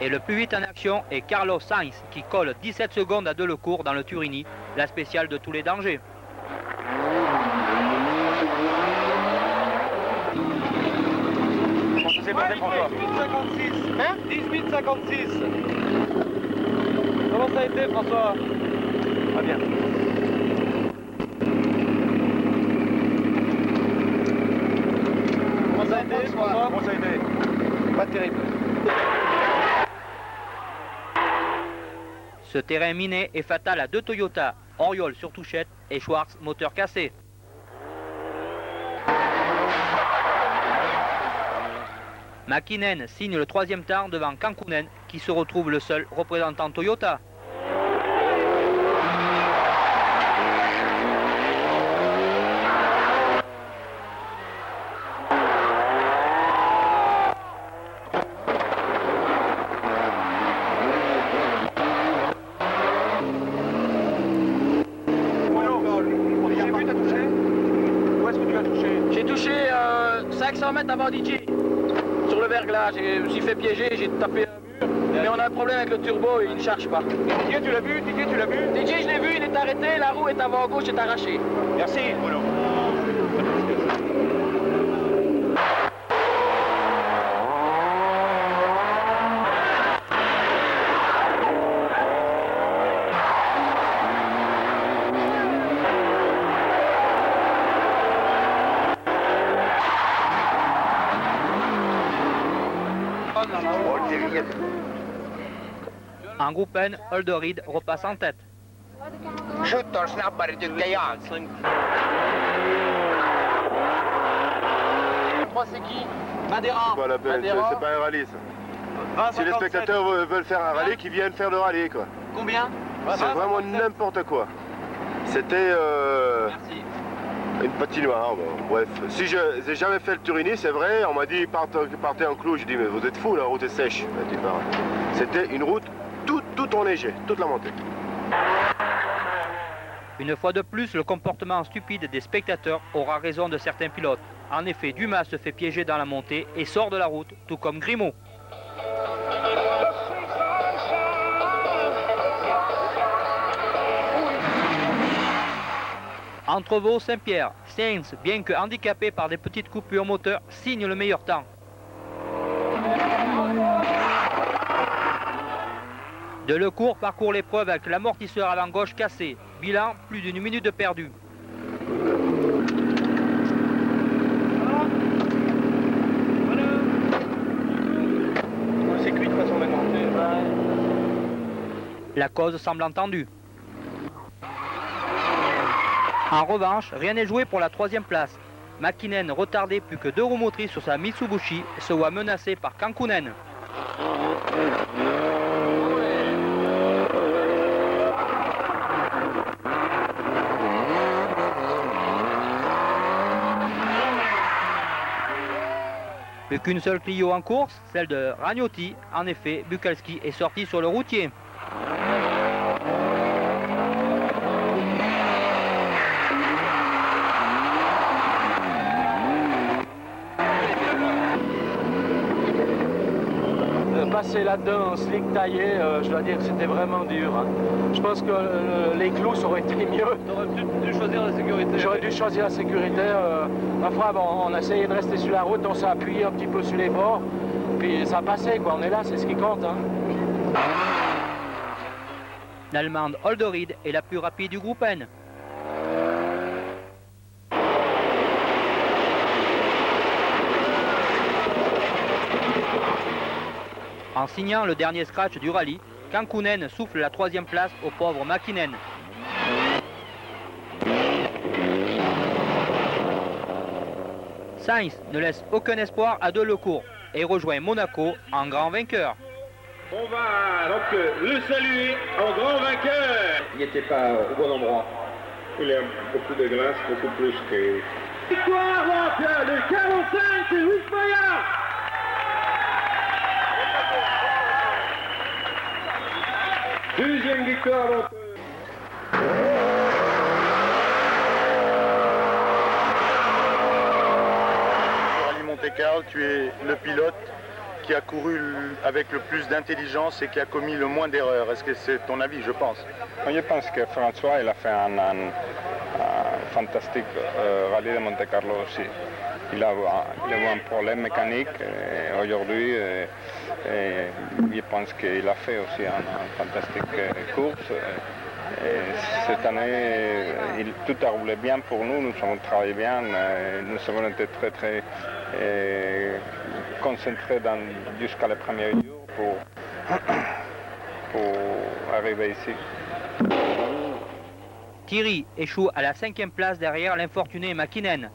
Et le plus vite en action est Carlos Sainz qui colle 17 secondes à Delecourt dans le Turini, la spéciale de tous les dangers. C'est passé, François. 18,56. Hein 18,56. Comment ça a été, François? Très bien. Comment ça a été, François? Comment ça a été? Pas terrible. Ce terrain miné est fatal à deux Toyota, Oriol sur touchette et Schwartz moteur cassé. Mäkinen signe le troisième temps devant Kankkunen qui se retrouve le seul représentant Toyota. J'ai touché 500 mètres avant DJ. Sur le verglas, je me suis fait piéger, j'ai tapé un mur, mais on a un problème avec le turbo, il ne charge pas. Didier, tu l'as vu? Didier, tu l'as vu? DJ, je l'ai vu, il est arrêté, la roue est avant gauche, est arrachée. Merci, Bruno. En groupe N, Holderried repasse en tête. Sjutton snabbare tycker jag. Moi, c'est qui? Madera. Voilà, c'est pas un rallye ça. Si les spectateurs veulent faire un rallye, qu'ils viennent faire le rallye quoi. Combien? C'est vraiment n'importe quoi. C'était une patinoire, bon, bref. Si je n'ai jamais fait le Turini, c'est vrai, on m'a dit partez en clou, j'ai dit mais vous êtes fous, la route est sèche. C'était une route tout enneigée, toute la montée. Une fois de plus, le comportement stupide des spectateurs aura raison de certains pilotes. En effet, Dumas se fait piéger dans la montée et sort de la route, tout comme Grimaud. Entrevaux, Saint-Pierre, Sainz, bien que handicapé par des petites coupures moteur, signe le meilleur temps. Delecourt parcourt l'épreuve avec l'amortisseur avant gauche cassé. Bilan, plus d'une minute de perdu. C'est cuit de façon maintenant. La cause semble entendue. En revanche, rien n'est joué pour la troisième place. Mäkinen, retardé plus que 2 roues motrices sur sa Mitsubishi, se voit menacé par Kankkunen. Plus qu'une seule Clio en course, celle de Ragnotti. En effet, Bukalski est sorti sur le routier. Passer là-dedans en slick taillé, je dois dire que c'était vraiment dur. Hein. Je pense que les clous auraient été mieux. T'aurais dû choisir la sécurité. J'aurais dû choisir la sécurité. Enfin bon, on a essayé de rester sur la route, on s'est appuyé un petit peu sur les bords, puis ça a passé quoi, on est là, c'est ce qui compte. Hein. L'Allemande Holderried est la plus rapide du groupe N. En signant le dernier scratch du rallye, Kankkunen souffle la troisième place au pauvre Mäkinen. Sainz ne laisse aucun espoir à Delecourt et rejoint Monaco en grand vainqueur. On va donc le saluer en grand vainqueur. Il n'était pas au bon endroit. Il a beaucoup de grâce, beaucoup plus que... Victoire donc le 45, c'est Louis Fayard. Deuxième victoire donc. Rallye Monte-Carlo, tu es le pilote qui a couru avec le plus d'intelligence et qui a commis le moins d'erreurs. Est-ce que c'est ton avis, je pense? Je pense que François il a fait un fantastique rallye de Monte Carlo aussi. Il a eu un problème mécanique aujourd'hui. Je pense qu'il a fait aussi une fantastique course. Et cette année, tout a roulé bien pour nous, nous avons travaillé bien, nous avons été très concentrés jusqu'à les premiers jours pour arriver ici. Thierry échoue à la 5e place derrière l'infortuné Mäkinen.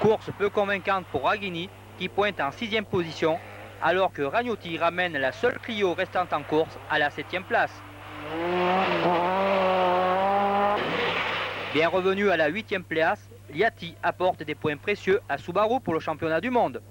Course peu convaincante pour Raghini qui pointe en 6e position alors que Ragnotti ramène la seule Clio restante en course à la 7e place. Bien revenu à la 8e place, Liatti apporte des points précieux à Subaru pour le championnat du monde.